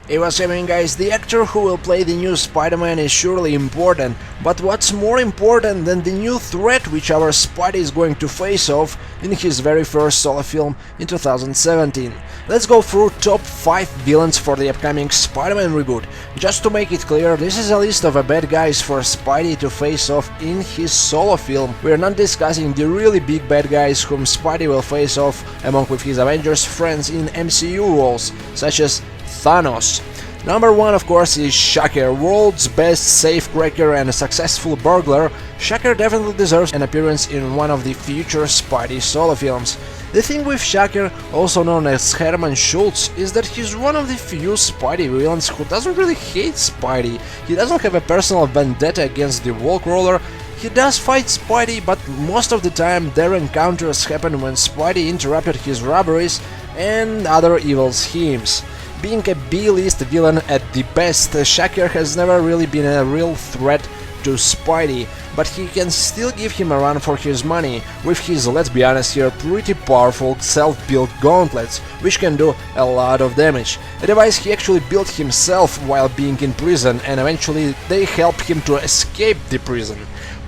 Hey, what's happening, guys? The actor who will play the new Spider-Man is surely important, but what's more important than the new threat which our Spidey is going to face off in his very first solo film in 2017? Let's go through top 5 villains for the upcoming Spider-Man reboot. Just to make it clear, this is a list of bad guys for Spidey to face off in his solo film. We're not discussing the really big bad guys whom Spidey will face off among with his Avengers friends in MCU roles, such as Thanos. Number 1, of course, is Shocker, world's best safecracker and a successful burglar. Shocker definitely deserves an appearance in one of the future Spidey solo films. The thing with Shocker, also known as Herman Schultz, is that he's one of the few Spidey villains who doesn't really hate Spidey. He doesn't have a personal vendetta against the Wallcrawler. He does fight Spidey, but most of the time their encounters happen when Spidey interrupted his robberies and other evil schemes. Being a B-list villain at the best, Shocker has never really been a real threat to Spidey, but he can still give him a run for his money with his, let's be honest here, pretty powerful self-built gauntlets, which can do a lot of damage. A device he actually built himself while being in prison, and eventually they helped him to escape the prison.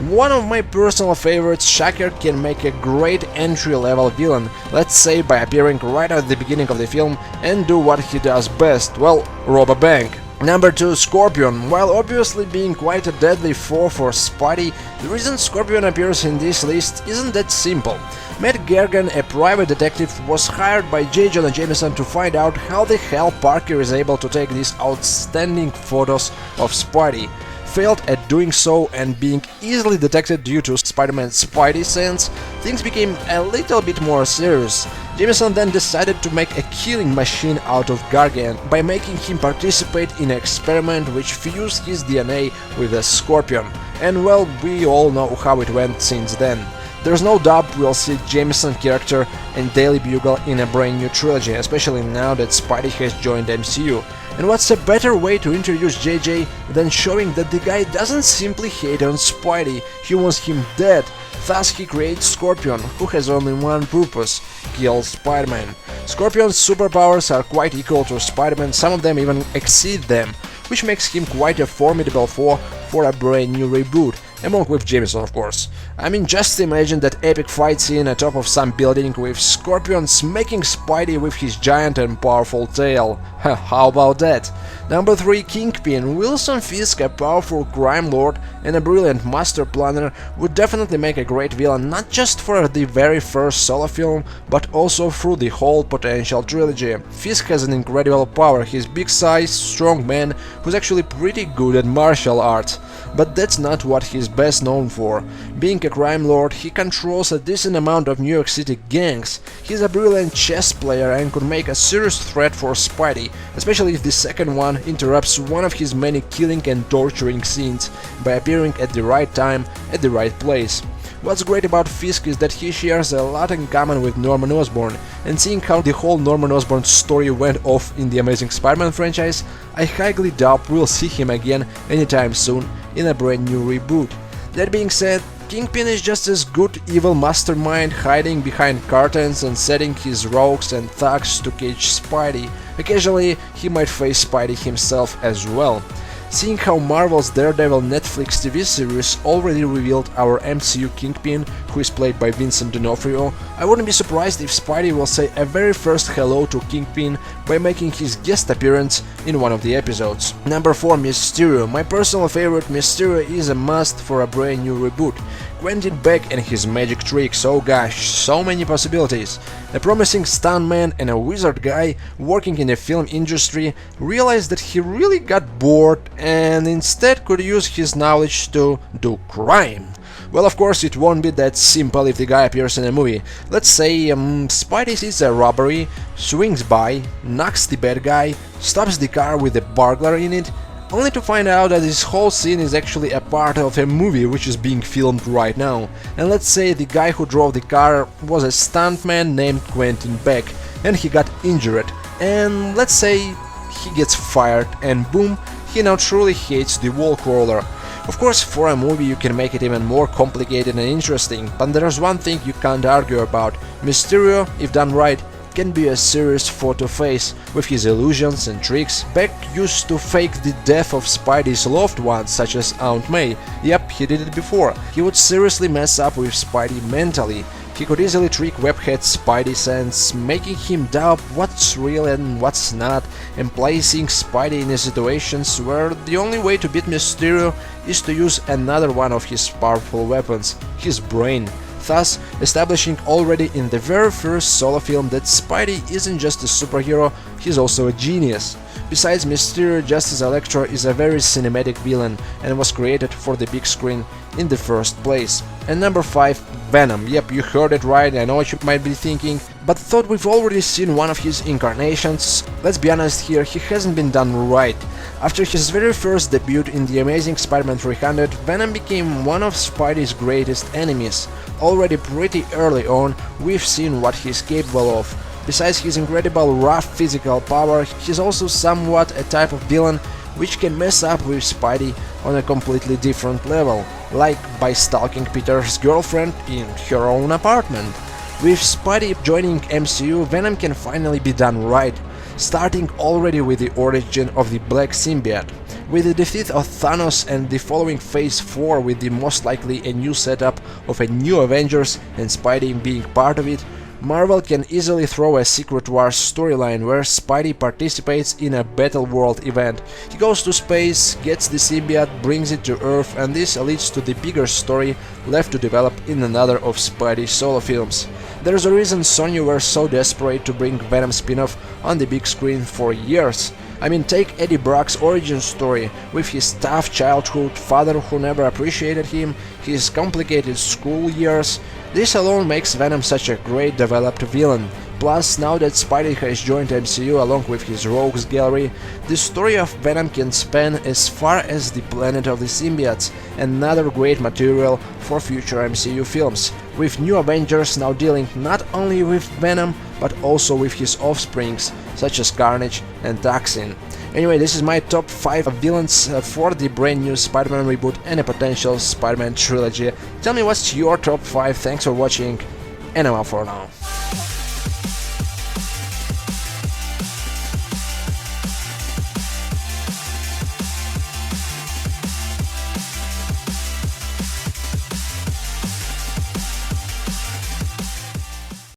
One of my personal favorites, Shocker can make a great entry-level villain, let's say by appearing right at the beginning of the film and do what he does best, well, rob a bank. Number 2, Scorpion. While obviously being quite a deadly foe for Spidey, the reason Scorpion appears in this list isn't that simple. Matt Gergen, a private detective, was hired by J. Jonah Jameson to find out how the hell Parker is able to take these outstanding photos of Spidey. Failed at doing so, and being easily detected due to Spider-Man's Spidey sense, things became a little bit more serious. Jameson then decided to make a killing machine out of Gargan by making him participate in an experiment which fused his DNA with a Scorpion, and well, we all know how it went since then. There's no doubt we'll see Jameson character and Daily Bugle in a brand new trilogy, especially now that Spidey has joined MCU. And what's a better way to introduce JJ than showing that the guy doesn't simply hate on Spidey, he wants him dead. Thus he creates Scorpion, who has only one purpose: kill Spider-Man. Scorpion's superpowers are quite equal to Spider-Man, some of them even exceed them, which makes him quite a formidable foe for a brand new reboot, among with Jameson, of course. I mean, just imagine that epic fight scene atop of some building with Scorpion smacking Spidey with his giant and powerful tail. How about that? Number 3, Kingpin. Wilson Fisk, a powerful crime lord and a brilliant master planner, would definitely make a great villain, not just for the very first solo film, but also through the whole potential trilogy. Fisk has an incredible power, he's big size, strong man who's actually pretty good at martial arts. But that's not what he's best known for. Being a crime lord, he controls a decent amount of New York City gangs. He's a brilliant chess player and could make a serious threat for Spidey, especially if the second one interrupts one of his many killing and torturing scenes by appearing at the right time, at the right place. What's great about Fisk is that he shares a lot in common with Norman Osborn, and seeing how the whole Norman Osborn story went off in the Amazing Spider-Man franchise, I highly doubt we'll see him again anytime soon in a brand new reboot. That being said, Kingpin is just as good evil mastermind hiding behind curtains and setting his rogues and thugs to catch Spidey. Occasionally, he might face Spidey himself as well. Seeing how Marvel's Daredevil Netflix TV series already revealed our MCU Kingpin, who is played by Vincent D'Onofrio, I wouldn't be surprised if Spidey will say a very first hello to Kingpin by making his guest appearance in one of the episodes. Number 4, Mysterio. My personal favorite, Mysterio is a must for a brand new reboot. Quentin Beck and his magic tricks, oh gosh, so many possibilities. A promising stuntman and a wizard guy working in the film industry realized that he really got bored and instead could use his knowledge to do crime. Well, of course, it won't be that simple if the guy appears in a movie. Let's say Spidey sees a robbery, swings by, knocks the bad guy, stops the car with a burglar in it, only to find out that this whole scene is actually a part of a movie which is being filmed right now. And let's say the guy who drove the car was a stuntman named Quentin Beck, and he got injured, and let's say he gets fired, and boom, he now truly hates the Wallcrawler. Of course, for a movie you can make it even more complicated and interesting, but there's one thing you can't argue about: Mysterio, if done right, can be a serious foe to face. With his illusions and tricks, Beck used to fake the death of Spidey's loved ones, such as Aunt May. Yep, he did it before. He would seriously mess up with Spidey mentally. He could easily trick Webhead's Spidey sense, making him doubt what's real and what's not, and placing Spidey in situations where the only way to beat Mysterio is to use another one of his powerful weapons, his brain. Thus, establishing already in the very first solo film that Spidey isn't just a superhero, he's also a genius. Besides, Mysterio just as Electro is a very cinematic villain and was created for the big screen in the first place. And number 5, Venom. Yep, you heard it right, I know what you might be thinking, but thought we've already seen one of his incarnations. Let's be honest here, he hasn't been done right. After his very first debut in The Amazing Spider-Man 300, Venom became one of Spidey's greatest enemies. Already pretty early on, we've seen what he's capable of. Besides his incredible rough physical power, he's also somewhat a type of villain which can mess up with Spidey on a completely different level, like by stalking Peter's girlfriend in her own apartment. With Spidey joining MCU, Venom can finally be done right, starting already with the origin of the Black Symbiote. With the defeat of Thanos and the following Phase 4 with the most likely a new setup of a new Avengers and Spidey being part of it, Marvel can easily throw a Secret Wars storyline where Spidey participates in a Battle World event. He goes to space, gets the symbiote, brings it to Earth, and this leads to the bigger story left to develop in another of Spidey's solo films. There's a reason Sony were so desperate to bring Venom spin-off on the big screen for years. I mean, take Eddie Brock's origin story, with his tough childhood, father who never appreciated him, his complicated school years. This alone makes Venom such a great developed villain. Plus, now that Spidey has joined MCU along with his Rogues Gallery, the story of Venom can span as far as the Planet of the Symbiotes, another great material for future MCU films, with new Avengers now dealing not only with Venom, but also with his offsprings, such as Carnage and Toxin. Anyway, this is my top 5 villains for the brand new Spider-Man reboot and a potential Spider-Man trilogy. Tell me what's your top 5, thanks for watching, and I'm out for now.